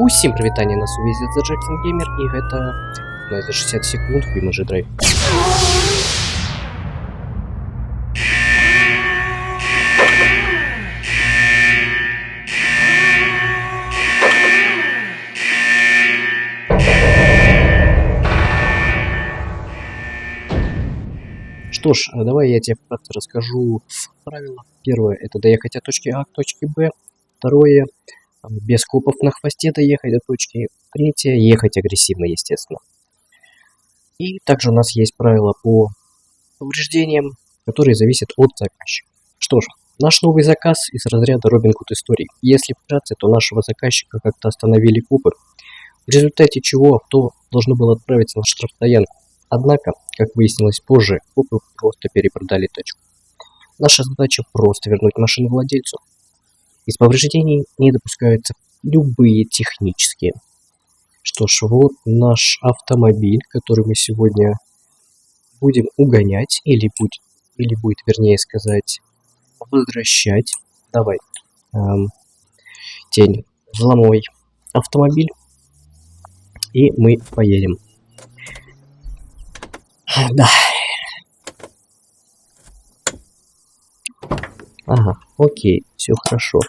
Усім привітання на сувязі з Jackson Gamer, і гэта за 60 секунд в Image Drive. Что ж, давай я тебе вкратце расскажу правила. Первое — это доехать от точки А к точке Б. Второе — без копов на хвосте доехать до точки. Третье — ехать агрессивно, естественно. И также у нас есть правила по повреждениям, которые зависят от заказчика. Что ж, наш новый заказ из разряда Робин Гуд историй. Если вкратце, то нашего заказчика как-то остановили копы, в результате чего авто должно было отправиться на штрафстоянку. Однако, как выяснилось позже, копы просто перепродали тачку. Наша задача просто вернуть машину владельцу. Из повреждений не допускаются любые технические. Что ж, вот наш автомобиль, который мы сегодня будем угонять, или будет, вернее сказать, возвращать. Давай, тень, взломай автомобиль, и мы поедем. Да. Ага, окей, все хорошо.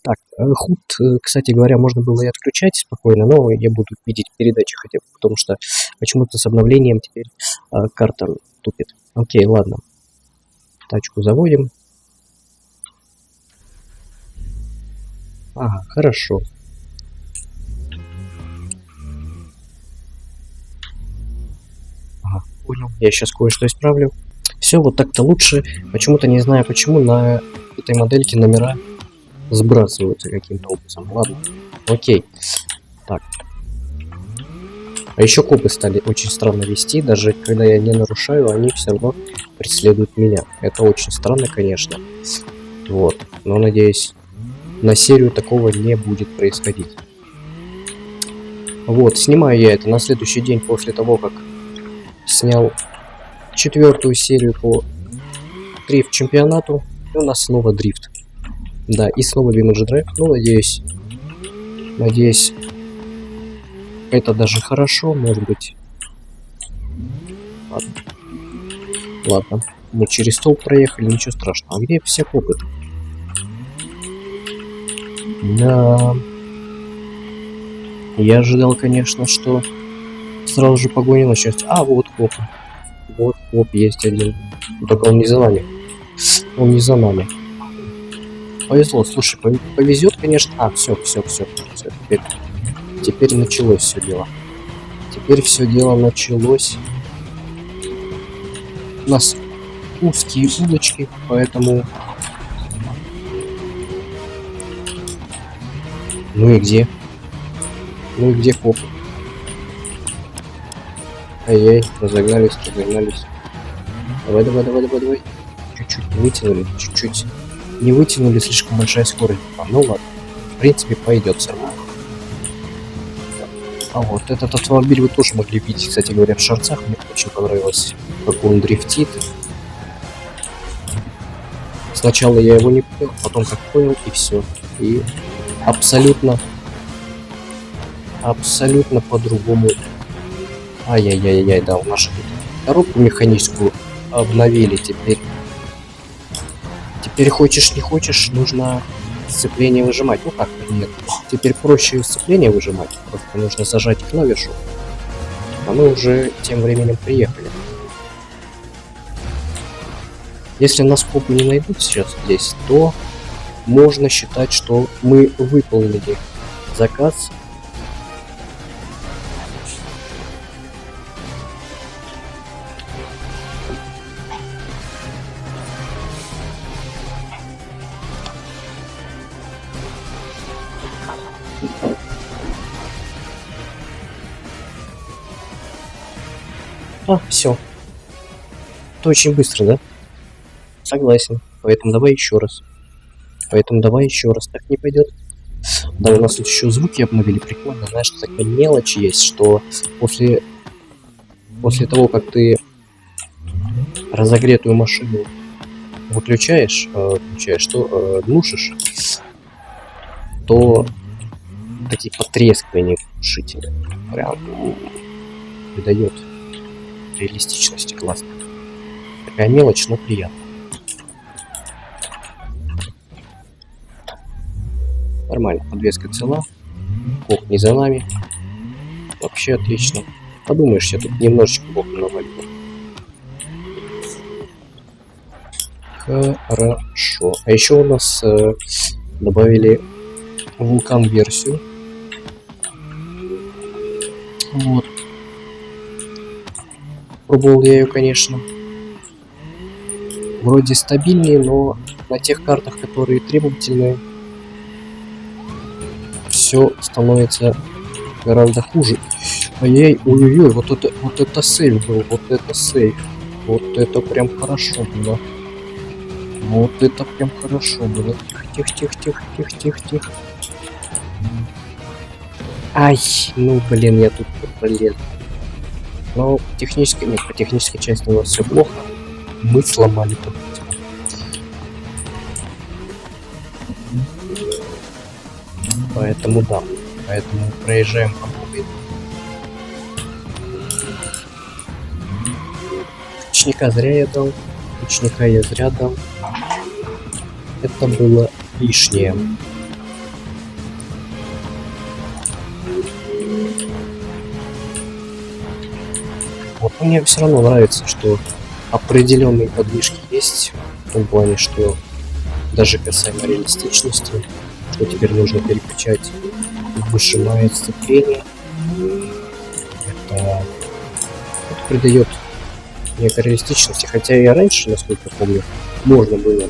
Так, худ, кстати говоря, можно было и отключать спокойно, но я буду видеть передачи хотя бы, потому что почему-то с обновлением теперь карта тупит. Окей, ладно. Тачку заводим. Ага, хорошо. Ага, понял. Я сейчас кое-что исправлю. Все, вот так-то лучше. Почему-то не знаю почему на этой модельке номера сбрасываются каким-то образом. Ладно, окей. Так. А еще копы стали очень странно вести. Даже когда я не нарушаю, они все равно преследуют меня. Это очень странно, конечно. Вот. Но надеюсь, на серию такого не будет происходить. Вот, снимаю я это на следующий день после того, как снял 4-ю серию по дрифт-чемпионату. И у нас снова дрифт. Да, и снова Image Drive. Ну, надеюсь, это даже хорошо, может быть. Ладно. Мы через столб проехали, ничего страшного. А где все копы? Да. Я ожидал, конечно, что сразу же погоня начнется. А, вот копы. Вот коп есть один. Только он не за нами. Он не за нами. Повезло, слушай, повезет, конечно. А, все. Теперь началось все дело. Теперь все дело началось. У нас узкие улочки, поэтому... Ну и где? Ну и где копы? Ай-яй, разогнались. Давай. Чуть-чуть не вытянули, чуть-чуть. Не вытянули, слишком большая скорость. Ну ладно, в принципе, пойдет все равно. А вот этот автомобиль вы тоже могли видеть, кстати говоря, в шорцах. Мне очень понравилось, как он дрифтит. Сначала я его не понял, потом как понял, и все. И абсолютно по-другому. Ай-яй-яй-яй, да, у нас коробку механическую обновили теперь. Теперь хочешь не хочешь, нужно сцепление выжимать. Ну как, нет. Теперь проще сцепление выжимать. Просто нужно зажать клавишу. А мы уже тем временем приехали. Если нас копы не найдут сейчас здесь, то можно считать, что мы выполнили заказ. А, все. Это очень быстро, да? Согласен. Поэтому давай еще раз. Так не пойдет. Да, у нас тут еще звуки обновили. Прикольно, знаешь, что такая мелочь есть, что после того, как ты разогретую машину выключаешь, глушишь, то такие потрескивания глушители. Прям придает реалистичности, классно. Такая мелочь, но приятно. Нормально, подвеска цела. Бок не за нами. Вообще отлично. Подумаешь, я тут немножечко боком навалил. Хорошо. А еще у нас добавили вулкан-версию. Вот. Пробовал я ее, конечно. Вроде стабильнее, но на тех картах, которые требовательные, все становится гораздо хуже. Ай-яй, ой-ой-ой, вот это сейв был, вот это сейв. Вот это прям хорошо было. Вот это прям хорошо было. Тихо. Ай, ну блин, я тут пролез. Но технически, нет, по технической части у нас все плохо. Мы сломали подвеску. Поэтому да. Поэтому проезжаем по новой. Ручника зря я дал. Ручника я зря дал. Это было лишнее. Вот мне все равно нравится, что определенные подвижки есть. В том плане, что даже касаемо реалистичности, что теперь нужно переключать, выжимает сцепление. Это придает некой реалистичности, хотя и раньше, насколько помню, можно было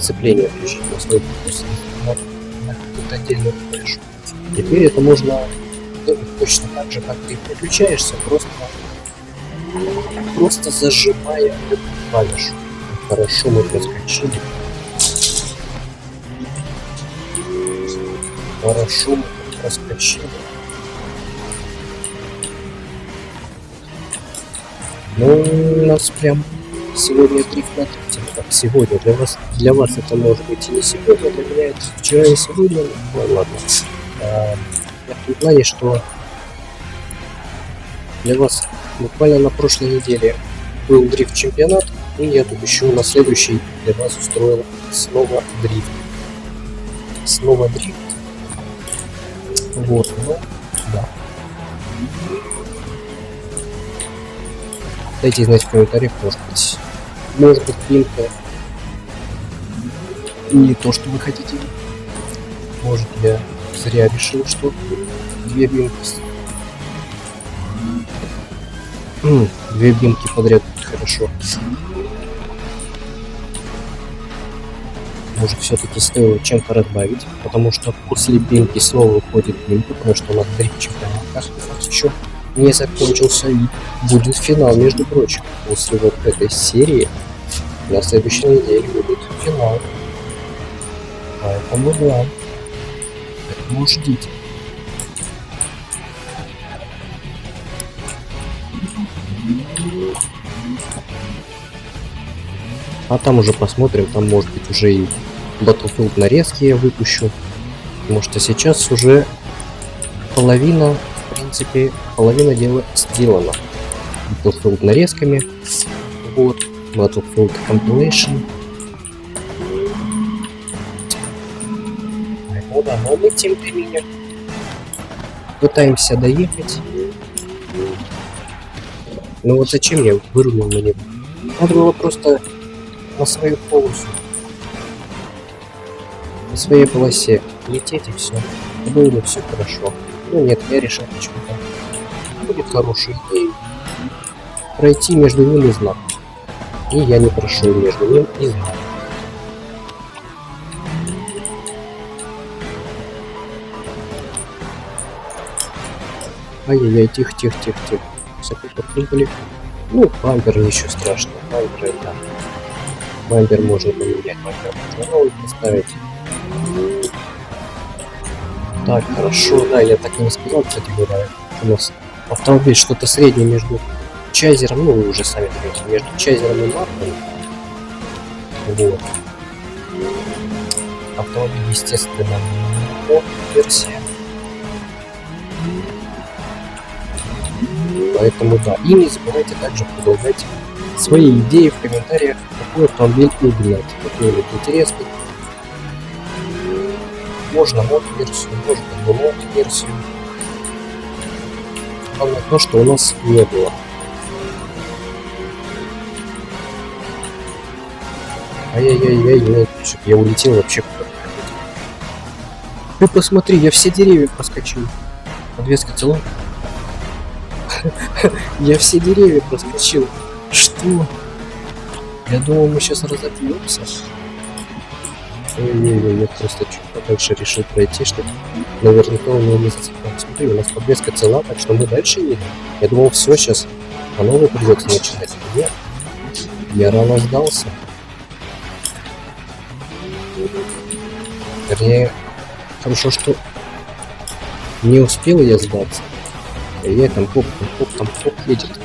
сцепление включить на свой на какую-то отдельную флешу. Теперь это можно делать точно так же, как ты переключаешься, просто зажимая эту клавишу. Хорошо мы проскочили. Хорошо мы проскочили. Ну, у нас прям сегодня дрифт на дрифте. Так, сегодня для вас это может быть и не сегодня, для меня это вчера и сегодня. Ну, ладно. Я в том плане, что для вас буквально на прошлой неделе был дрифт-чемпионат, и я тут еще на следующий для вас устроил снова дрифт. Снова дрифт. Вот, ну, да. Дайте знать в комментариях, может быть, бинка не то, что вы хотите. Может, я зря решил, что две бинки подряд будет хорошо. Может, все-таки стоило чем-то разбавить, потому что после бинки снова выходит бинка, потому что у нас дрифт чемпионат еще не закончился, и будет финал, между прочим. После вот этой серии на следующей неделе будет финал. Поэтому да. Поэтому ждите. А там уже посмотрим, там может быть уже и Battlefield нарезки я выпущу. Потому что сейчас уже половина, в принципе, половина дела сделана. Battlefield нарезками. Вот. Battlefield Compilation. Ну да, но мы тем временем пытаемся доехать. Ну вот зачем я вырвал на него? Надо было просто на свою полосу, на своей полосе лететь, и все. Было бы все хорошо. Ну нет, я решил почему-то. Будет хорошей идеей пройти между ними знак. И я не прошел между ним и знак. Ай-яй-яй, тихо. Высоко подпрыгали. Ну, бампер ничего страшного. Бампер это... Бампер можно поменять, бампер можно новый поставить. Так, хорошо, да, я так и не сказал, кстати говоря. У нас автомобиль что-то среднее между Чайзером, ну вы уже сами знаете, между Чайзером и Марком. Вот. Автомобиль, естественно, версия. Поэтому да. И не забывайте также предлагать свои идеи в комментариях, какой автомобиль угнать. Какой-нибудь интересный. Можно мод-версию, можно не мод-версию. Главное то, что у нас не было. Ай-яй-яй-яй, я улетел вообще куда-то. Ты посмотри, я все деревья проскочил. Подвеска цела? Я все деревья проскочил. Что? Я думал, мы сейчас разобьемся. Ой-ой-ой, я просто чуть подальше решил пройти, чтобы наверняка у него не зацепил. Смотри, у нас подвеска цела, так что мы дальше едем. Я думал, все, сейчас по новой придется начинать. Нет, я рано сдался. Вернее, хорошо, что не успел я сдаться. Я там хоп едет.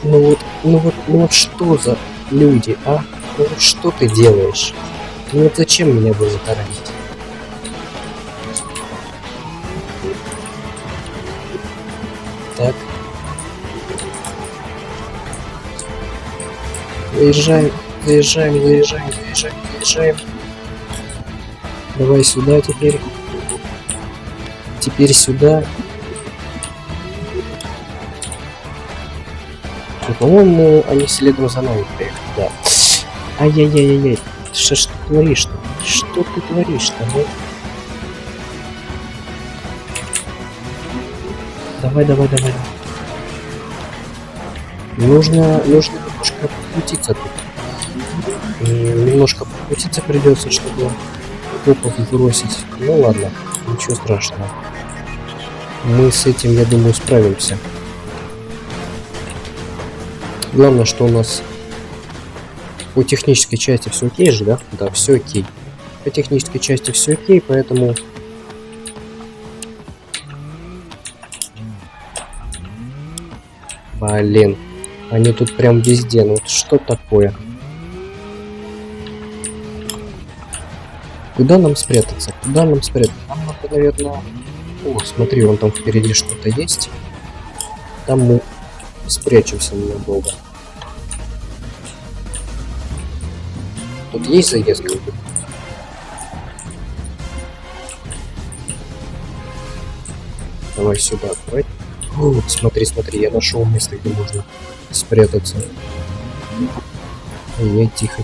Ну вот что за люди, а? Ну вот что ты делаешь? Ну вот зачем меня было таранить? Так. Заезжаем. Давай сюда теперь. Теперь сюда. По-моему, они следом за нами приехали, да. Ай-яй-яй-яй-яй. Что ж ты творишь-то? Что ты творишь-то, ну? Давай. Нужно немножко покрутиться тут. Немножко покрутиться придется, чтобы копов бросить. Ну ладно, ничего страшного. Мы с этим, я думаю, справимся. Главное, что у нас по технической части все окей же, да? Да, все окей. По технической части все окей, поэтому... Блин, они тут прям везде. Ну вот что такое? Куда нам спрятаться? Нам надо, наверное... О, смотри, вон там впереди что-то есть. Там мы спрячемся ненадолго. Тут есть заезд какой-то? Давай сюда, давай. О, смотри, я нашел место, где можно спрятаться. Ой, тихо,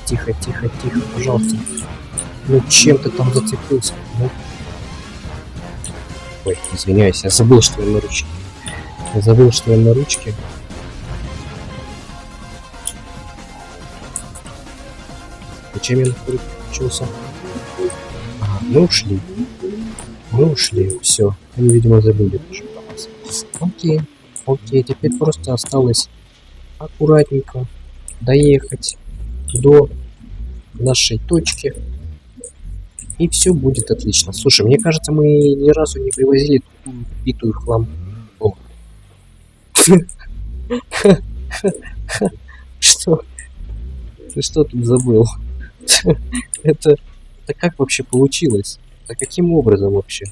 пожалуйста. Ну чем ты там зацепился? Ну? Ой, извиняюсь, я забыл, что я на ручке. Зачем я включился? Ага, мы ушли, все. Они, видимо, забыли тоже про нас. Окей, теперь просто осталось аккуратненько доехать до нашей точки. И все будет отлично. Слушай, мне кажется, мы ни разу не привозили такую битую хлам. Что? Ты что тут забыл? Это как вообще получилось? Да каким образом вообще?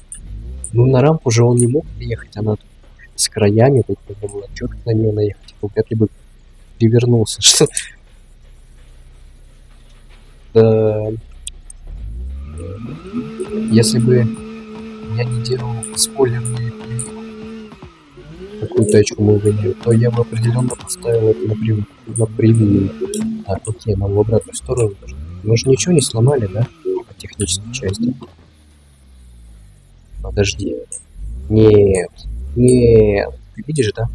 Ну на рампу же он не мог приехать, она тут с краями, тут нужно было четко на нее наехать. Вряд ли бы перевернулся. Что? Да... Если бы я не делал спойлерные какую тачку мы выиграли, то я бы определенно поставил это на превью. Так, окей, нам в обратную сторону. Мы же ничего не сломали, да? По технической части. Подожди. Нет. Ты видишь, да?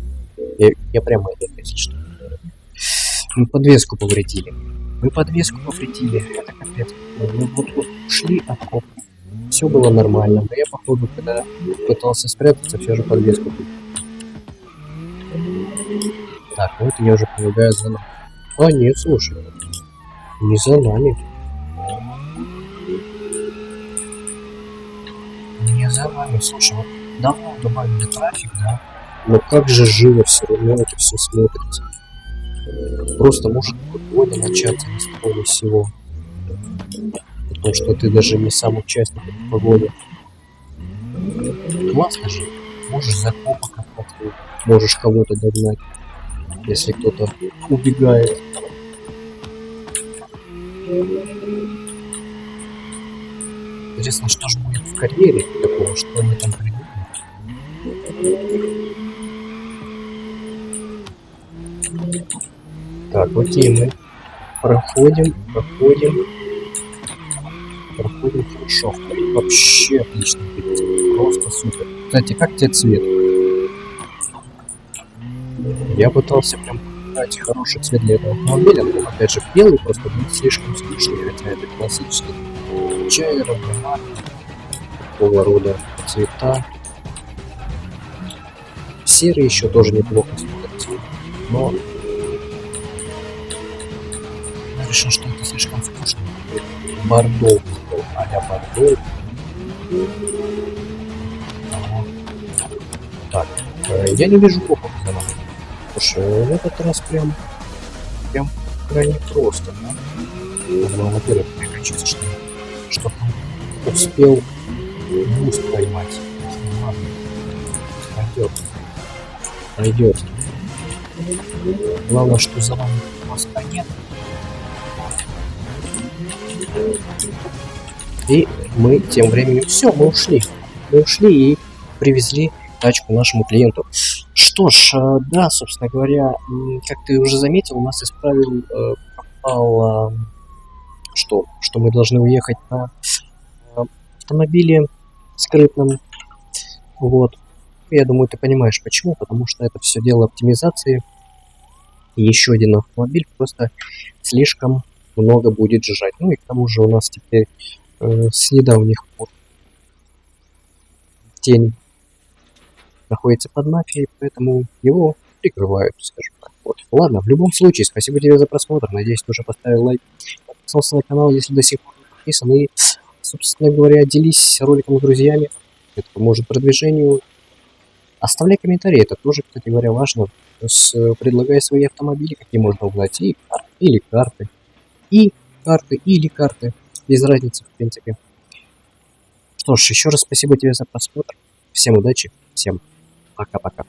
Я прямо это, если что. Мы подвеску повредили. Это капец. Мы вот ушли от копа. Все было нормально. Но я, походу, когда пытался спрятаться, все же подвеску. Так, вот я уже полагаю за нами. А, нет, слушай. Не за нами. Слушай, вот давно добавили трафик, да? Но как же живо все равно это все смотрится. Просто может погода начаться ни с того ни с сего. Потому что ты даже не сам участник этой погоды. Классно же. Можешь за копа копаться, можешь кого-то догнать, если кто-то убегает. Интересно, что же будет в карьере такого, что они там придумают. Так, окей, мы проходим хорошо. Вообще отлично. Просто супер. Кстати, как тебе цвет? Я пытался прям дать хороший цвет для этого автомобиля, но опять же белый просто будет слишком скучный, хотя это классический чай, равномат, такого рода цвета. Серый еще тоже неплохо смотрится, но я решил, что это слишком скучно. Бордо, а-ля бордо. Так, я не вижу копов за нами. Слушай, в этот раз прям крайне просто, да? Нужно, во-первых, переключиться, чтобы успел буст поймать. Ладно, пойдет. Главное, что за вами моста нет. И мы тем временем все, мы ушли. Мы ушли и привезли тачку нашему клиенту. Что ж, да, собственно говоря, как ты уже заметил, у нас из правил попало, что мы должны уехать на автомобиле скрытном. Вот. Я думаю, ты понимаешь почему, потому что это все дело оптимизации. И еще один автомобиль просто слишком много будет жрать. Ну и к тому же у нас теперь с недавних пор тень находится под мафией, поэтому его прикрывают, скажем так. Вот. Ладно, в любом случае, спасибо тебе за просмотр. Надеюсь, ты уже поставил лайк, подписался на канал, если до сих пор не подписан. И, собственно говоря, делись роликом с друзьями. Это поможет продвижению. Оставляй комментарии, это тоже, кстати говоря, важно. Предлагай свои автомобили, какие можно угнать, и карты, или карты. Без разницы, в принципе. Что ж, еще раз спасибо тебе за просмотр. Всем удачи, всем пока-пока.